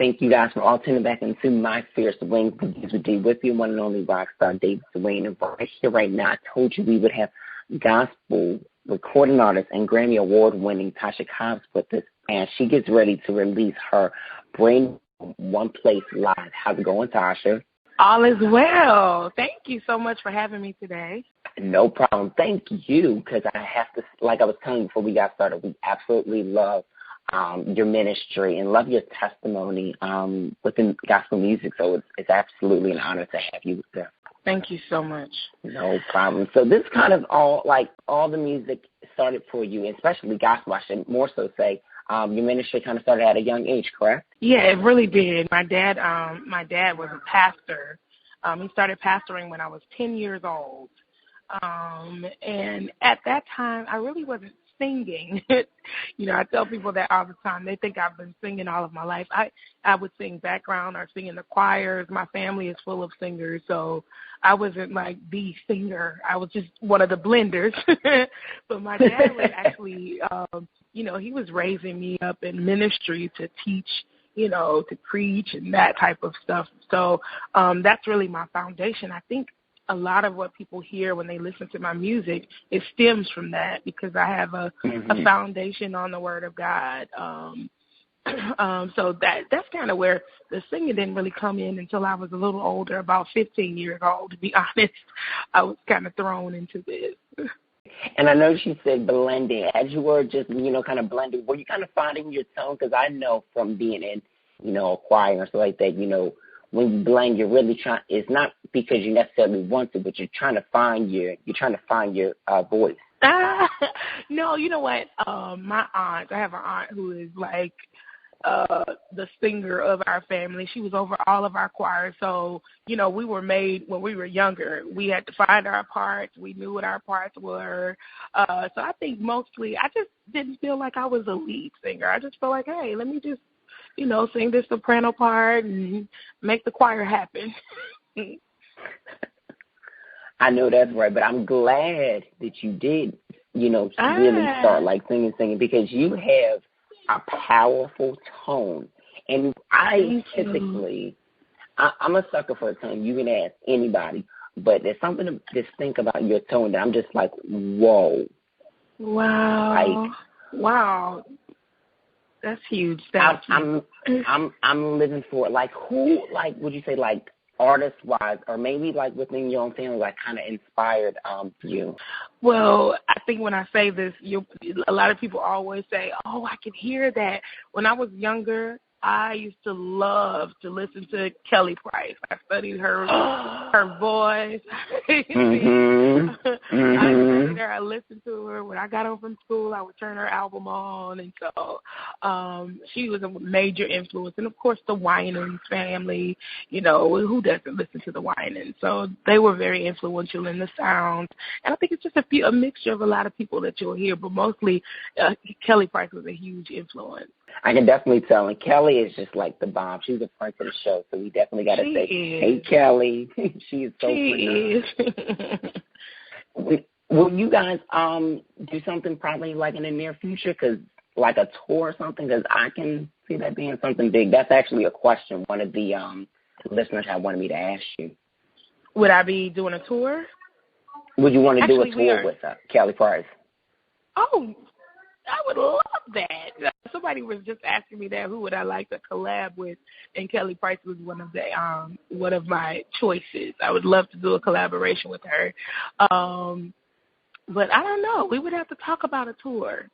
Thank you guys for all tuning back into My Fierce Wings with D with you, one and only rock star David Dwayne. And right here, right now, I told you we would have gospel recording artist and Grammy Award-winning Tasha Cobbs with us, and she gets ready to release her brand new One Place Live. How's it going, Tasha? All is well. Thank you so much for having me today. No problem. Thank you, because I have to, like I was telling you before we got started, we absolutely love your ministry and love your testimony within gospel music. So it's absolutely an honor to have you there. Thank you so much. No problem. So this kind of all the music started for you, especially gospel. I should more so say your ministry kind of started at a young age, correct? Yeah, it really did. My dad was a pastor. He started pastoring when I was 10 years old. And at that time, I really wasn't singing. I tell people that all the time. They think I've been singing all of my life. I would sing background or sing in the choirs. My family is full of singers, so I wasn't like the singer. I was just one of the blenders. But my dad was actually, he was raising me up in ministry to teach, to preach and that type of stuff. So that's really my foundation. I think a lot of what people hear when they listen to my music, it stems from that because I have a foundation on the Word of God. So that's kind of where the singing didn't really come in until I was a little older, about 15 years old, to be honest. I was kind of thrown into this. And I know she said blending. As you were just, kind of blending, were you kind of finding your tone? Because I know from being in, a choir and stuff like that, when you blend, you're really trying. It's not because you necessarily want to, but you're trying to find your voice. No, you know what? My aunt, I have an aunt who is like the singer of our family. She was over all of our choirs. So, we were made when we were younger. We had to find our parts. We knew what our parts were. So I think mostly I just didn't feel like I was a lead singer. I just felt like, hey, let me just sing this soprano part and make the choir happen. I know that's right, but I'm glad that you did, really start like singing because you have a powerful tone. And I'm a sucker for a tone. You can ask anybody, but there's something to just think about your tone that I'm just like, whoa. Wow. Wow. That's huge. I'm living for it. Like who, like would you say, like artist wise, or maybe like within your own family, like kind of inspired you? Well, I think when I say this, a lot of people always say, "Oh, I can hear that." When I was younger, I used to love to listen to Kelly Price. I studied her voice. I studied her. I listened to her. When I got home from school, I would turn her album on. And so she was a major influence. And, of course, the Winans family, who doesn't listen to the Winans? So they were very influential in the sound. And I think it's just a mixture of a lot of people that you'll hear. But mostly Kelly Price was a huge influence. I can definitely tell. And Kelly is just like the bomb. She's a friend to the show, so we definitely got to say, hey, Kelly. She is so pretty. Will you guys do something probably like in the near future, like a tour or something? Because I can see that being something big. That's actually a question one of the listeners had wanted me to ask you. Would I be doing a tour? Would you want to do a tour with Kelly Price? Oh, I would love that. Somebody was just asking me that. Who would I like to collab with? And Kelly Price was one of my choices. I would love to do a collaboration with her. But I don't know. We would have to talk about a tour.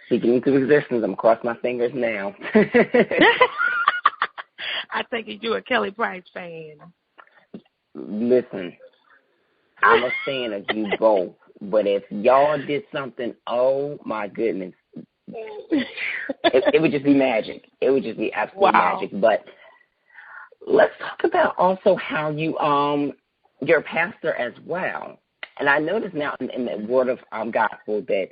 Speaking into existence, I'm crossing my fingers now. I take it you're a Kelly Price fan. Listen, I'm a fan of you both. But if y'all did something, oh, my goodness, it would just be magic. It would just be absolute magic. But let's talk about also how you're a pastor as well. And I notice now in the word of gospel that,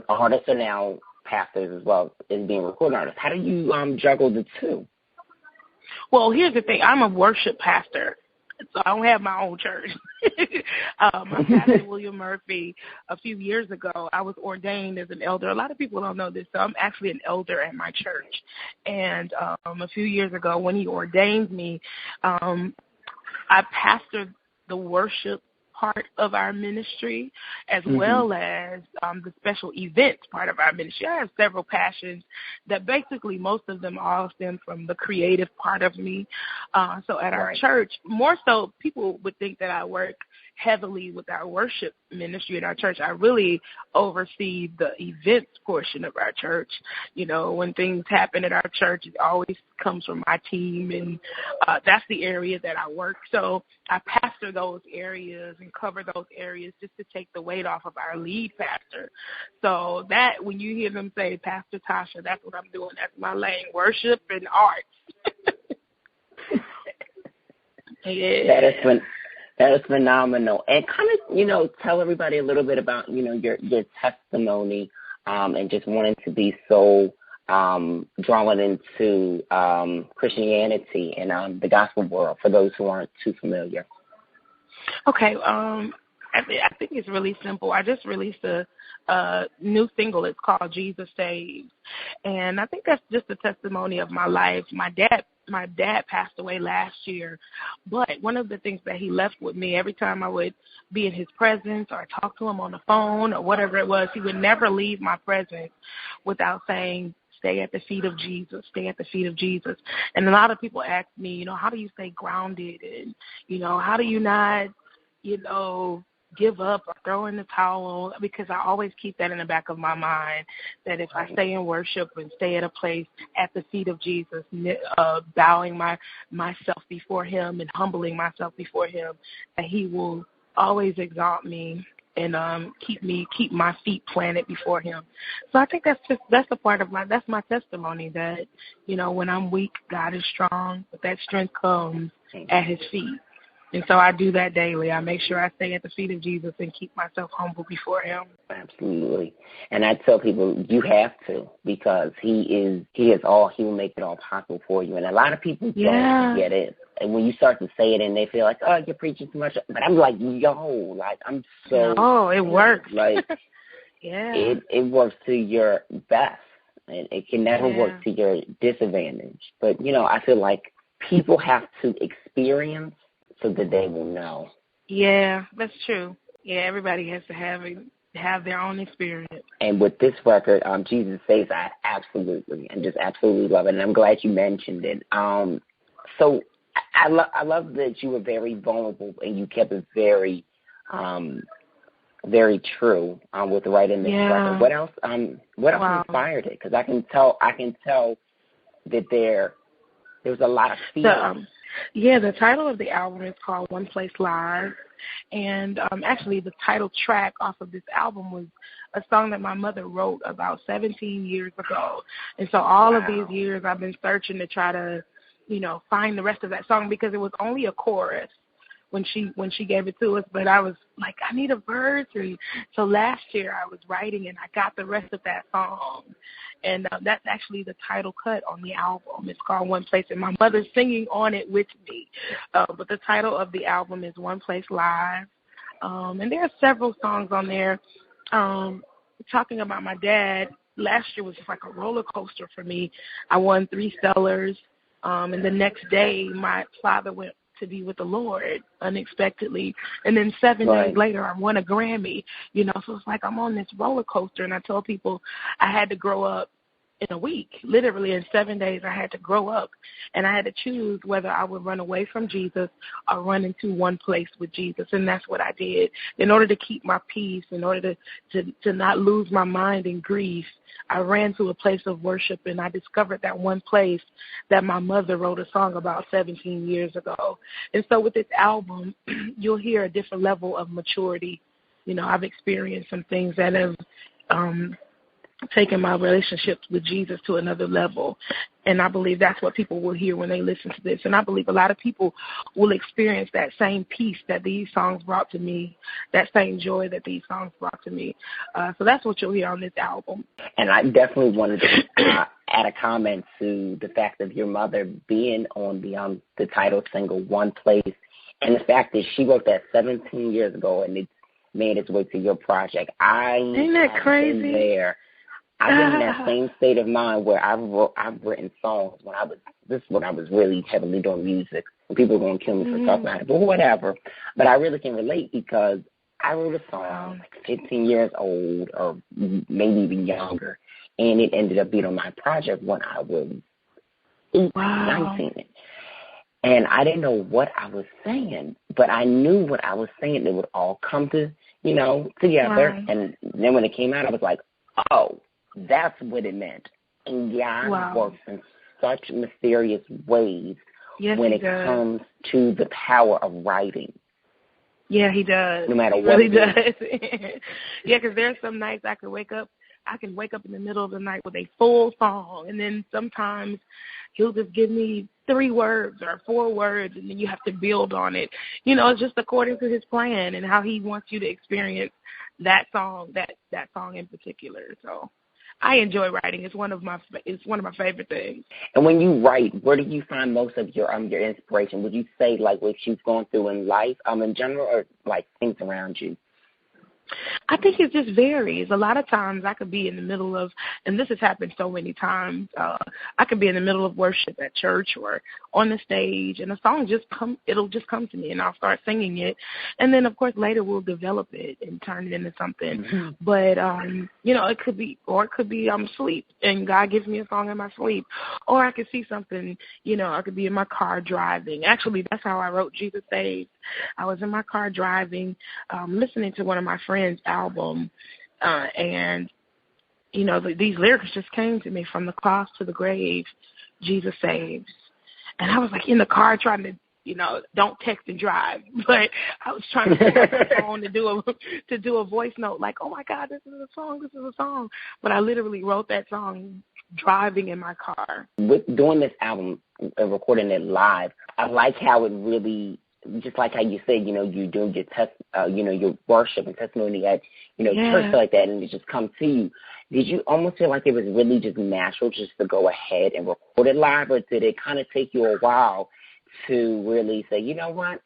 artists are now pastors as well as being recording artists. How do you juggle the two? Well, here's the thing. I'm a worship pastor. So I don't have my own church. My pastor, William Murphy, a few years ago, I was ordained as an elder. A lot of people don't know this, so I'm actually an elder at my church. And a few years ago, when he ordained me, I pastored the worship part of our ministry as well as the special events part of our ministry. I have several passions that basically most of them all stem from the creative part of me. So at our church, more so people would think that I work heavily with our worship ministry at our church. I really oversee the events portion of our church. You know, when things happen at our church, it always comes from my team, and that's the area that I work. So I pastor those areas and cover those areas just to take the weight off of our lead pastor. So that, when you hear them say, Pastor Tasha, that's what I'm doing. That's my lane, worship and arts. Yeah. That is phenomenal. And kind of, you know, tell everybody a little bit about, you know, your testimony and just wanting to be so drawn into Christianity and the gospel world for those who aren't too familiar. Okay. I think it's really simple. I just released a new single. It's called Jesus Saves. And I think that's just a testimony of my life. My dad passed away last year, but one of the things that he left with me, every time I would be in his presence or talk to him on the phone or whatever it was, he would never leave my presence without saying, stay at the feet of Jesus, stay at the feet of Jesus. And a lot of people ask me, you know, how do you stay grounded? And, you know, how do you not, you know, give up or throw in the towel? Because I always keep that in the back of my mind, that if I stay in worship and stay at a place at the feet of Jesus, bowing myself before him and humbling myself before him, that he will always exalt me and keep my feet planted before him. So I think that's a part of that's my testimony, that, you know, when I'm weak, God is strong, but that strength comes at his feet. And so I do that daily. I make sure I stay at the feet of Jesus and keep myself humble before him. Absolutely. And I tell people you have to, because he will make it all possible for you. And a lot of people don't get it. And when you start to say it and they feel like, oh, you're preaching too much. But I'm like, yo, like, I'm so. Oh, it works. Like, yeah. It works to your best. And it can never work to your disadvantage. But, you know, I feel like people have to experience so that they will know. Yeah, that's true. Yeah, everybody has to have their own experience. And with this record, Jesus Saves, I absolutely love it. And I'm glad you mentioned it. So I love that you were very vulnerable and you kept it very, very true with writing this record. What else? What else inspired it? Because I can tell that there was a lot of fear. The title of the album is called One Place Live. And actually the title track off of this album was a song that my mother wrote about 17 years ago. And so all of these years I've been searching to try to, you know, find the rest of that song, because it was only a chorus when she gave it to us. But I was like, I need a verse. And so last year I was writing and I got the rest of that song. And that's actually the title cut on the album. It's called One Place, and my mother's singing on it with me. But the title of the album is One Place Live. And there are several songs on there. Talking about my dad, last year was just like a roller coaster for me. I won 3 Stellars, and the next day my father went to be with the Lord unexpectedly. And then 7 days later, I won a Grammy, you know, so it's like I'm on this roller coaster. And I told people I had to grow up in a week. Literally in 7 days, I had to grow up. And I had to choose whether I would run away from Jesus or run into one place with Jesus. And that's what I did. In order to keep my peace, in order to not lose my mind in grief, I ran to a place of worship, and I discovered that one place that my mother wrote a song about 17 years ago. And so with this album, you'll hear a different level of maturity. You know, I've experienced some things that have taken my relationships with Jesus to another level. And I believe that's what people will hear when they listen to this. And I believe a lot of people will experience that same peace that these songs brought to me, that same joy that these songs brought to me. So that's what you'll hear on this album. And I definitely wanted to add a comment to the fact of your mother being on the title single, One Place, And the fact that she wrote that 17 years ago and it's made its way to your project, Isn't that crazy? Been there. I've been in that same state of mind where I've written songs when I was really heavily doing music. And people are going to kill me for talking about it, but whatever. But I really can relate because I wrote a song like 15 years old or maybe even younger, and it ended up being on my project when I was 19. And I didn't know what I was saying, but I knew what I was saying. It would all come to, together. Wow. And then when it came out, I was like, oh, that's what it meant. And God works in such mysterious ways when it comes to the power of writing. Yeah, he does. No matter he what. Really does. Yeah, because there's some nights I can wake up in the middle of the night with a full song, and then sometimes he'll just give me 3 words or 4 words, and then you have to build on it. It's just according to his plan and how he wants you to experience that song, that song in particular. So I enjoy writing. It's one of my favorite things. And when you write, where do you find most of your inspiration? Would you say like what you've gone through in life, in general, or like things around you? I think it just varies. A lot of times I could be in the middle of, and this has happened so many times, I could be in the middle of worship at church or on the stage, and a song it'll just come to me, and I'll start singing it. And then, of course, later we'll develop it and turn it into something. Mm-hmm. But, it could be I'm asleep, and God gives me a song in my sleep. Or I could see something, I could be in my car driving. Actually, that's how I wrote Jesus Saves. I was in my car driving, listening to one of my friends' album, and these lyrics just came to me: from the cross to the grave, Jesus saves. And I was like in the car trying to, don't text and drive, but I was trying to pick up the phone to do a voice note, like, oh my God, this is a song. But I literally wrote that song driving in my car. With doing this album and recording it live, I like how it really, just like how you said, you're doing your your worship and testimony at, church like that, and it just comes to you. Did you almost feel like it was really just natural just to go ahead and record it live, or did it kind of take you a while to really say, you know what,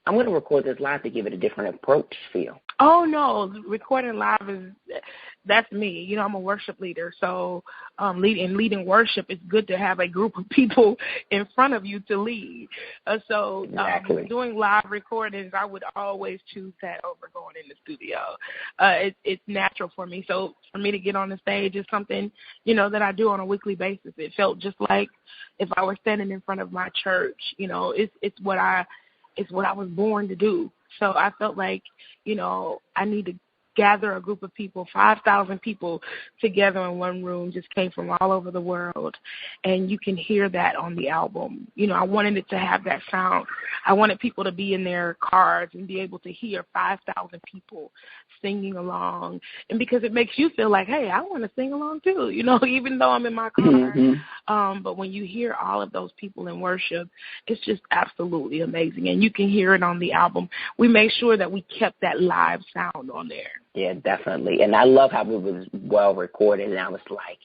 I'm going to record this live to give it a different approach feel? Oh, no, recording live that's me. I'm a worship leader, so leading worship, it's good to have a group of people in front of you to lead. Exactly. Doing live recordings, I would always choose that over going in the studio. It's natural for me. So for me to get on the stage is something, that I do on a weekly basis. It felt just like if I were standing in front of my church. It's what I was born to do. So I felt like, I need to gather a group of people, 5,000 people together in one room, just came from all over the world. And you can hear that on the album. I wanted it to have that sound. I wanted people to be in their cars and be able to hear 5,000 people singing along. And because it makes you feel like, hey, I want to sing along too, even though I'm in my car. Mm-hmm. But when you hear all of those people in worship, it's just absolutely amazing. And you can hear it on the album. We made sure that we kept that live sound on there. Yeah, definitely. And I love how it was well recorded. And I was like,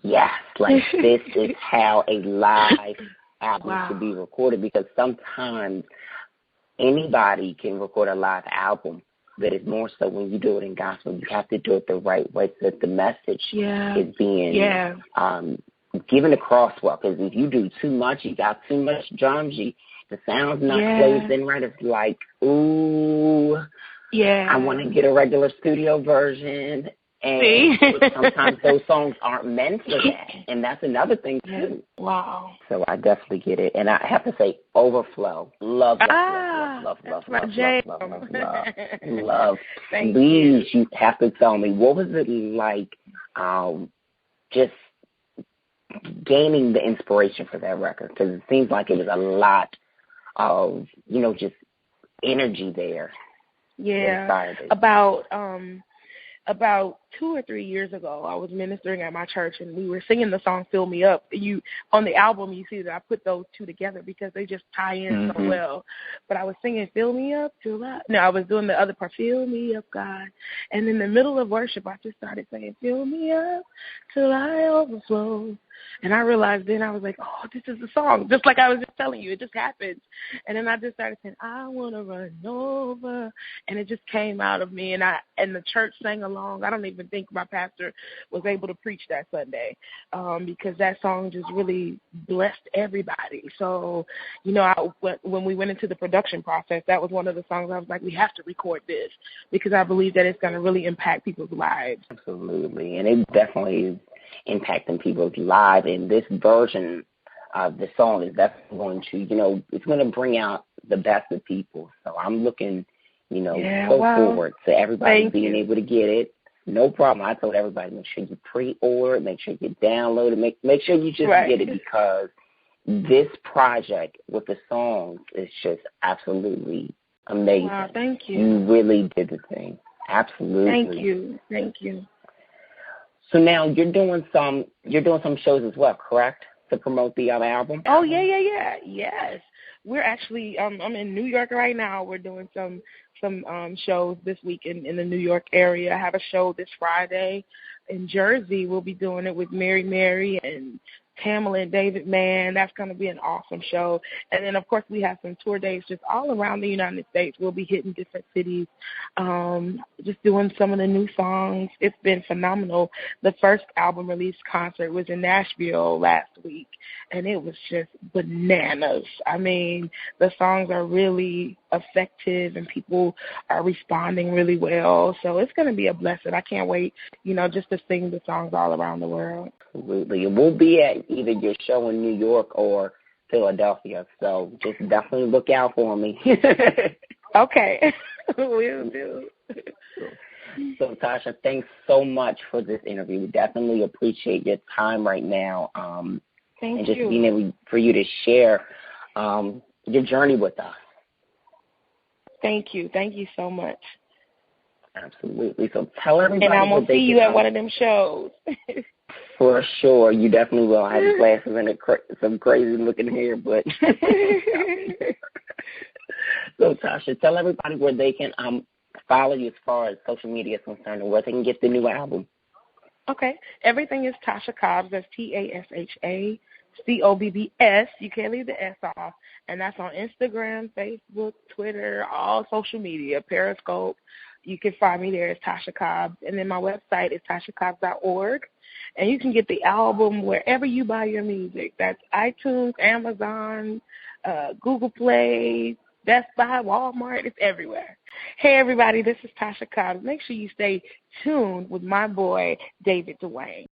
yes, like this is how a live album should be recorded, because sometimes anybody can record a live album, but it's more so when you do it in gospel, you have to do it the right way so that the message is being given across well. Because if you do too much, you got too much drums, the sound's not closed in right. It's like, ooh. Yeah, I want to get a regular studio version, and sometimes those songs aren't meant for that, and that's another thing too. Wow. So I definitely get it, and I have to say, Overflow, love. Please, you have to tell me, what was it like, just gaining the inspiration for that record? Because it seems like it was a lot of, just energy there. Yeah, about 2 or 3 years ago, I was ministering at my church, and we were singing the song "Fill Me Up." On the album, you see that I put those two together because they just tie in so well. But I was singing "Fill Me Up" I was doing the other part, "Fill Me Up, God," and in the middle of worship, I just started saying, "Fill me up till I overflow." And I realized then, I was like, oh, this is the song. Just like I was just telling you, it just happened. And then I just started saying, I want to run over. And it just came out of me. And the church sang along. I don't even think my pastor was able to preach that Sunday because that song just really blessed everybody. So, when we went into the production process, that was one of the songs I was like, we have to record this because I believe that it's going to really impact people's lives. Absolutely. And it definitely is impacting people's lives, and this version of the song is definitely going to, it's going to bring out the best of people. So I'm looking, forward to everybody being able to get it. No problem. I told everybody, make sure you pre-order it, make sure you download it, make sure you just get it, because this project with the songs is just absolutely amazing. Wow, thank you. You really did the thing. Absolutely. Thank you. So now you're doing some shows as well, correct? To promote the other album? Oh, yeah. Yes. We're actually I'm in New York right now. We're doing some shows this week in the New York area. I have a show this Friday in Jersey. We'll be doing it with Mary and Tamala and David Mann. That's going to be an awesome show. And then, of course, we have some tour dates just all around the United States. We'll be hitting different cities, just doing some of the new songs. It's been phenomenal. The first album release concert was in Nashville last week, and it was just bananas. I mean, the songs are really effective, and people are responding really well. So it's going to be a blessing. I can't wait, just to sing the songs all around the world. Absolutely. And we'll be at either your show in New York or Philadelphia. So just definitely look out for me. Okay. Will do. So, Tasha, thanks so much for this interview. We definitely appreciate your time right now. Thank you. And just being able for you to share your journey with us. Thank you. Thank you so much. Absolutely. So tell everybody. And I'm going to see you at one of them shows. For sure. You definitely will. I have glasses and some crazy looking hair, but. So, Tasha, tell everybody where they can follow you as far as social media is concerned and where they can get the new album. Okay. Everything is Tasha Cobbs. That's TashaCobbs. You can't leave the S off. And that's on Instagram, Facebook, Twitter, all social media, Periscope. You can find me there as Tasha Cobbs. And then my website is tashacobbs.org. And you can get the album wherever you buy your music. That's iTunes, Amazon, Google Play, Best Buy, Walmart. It's everywhere. Hey, everybody, this is Tasha Cobbs. Make sure you stay tuned with my boy, David Dwayne.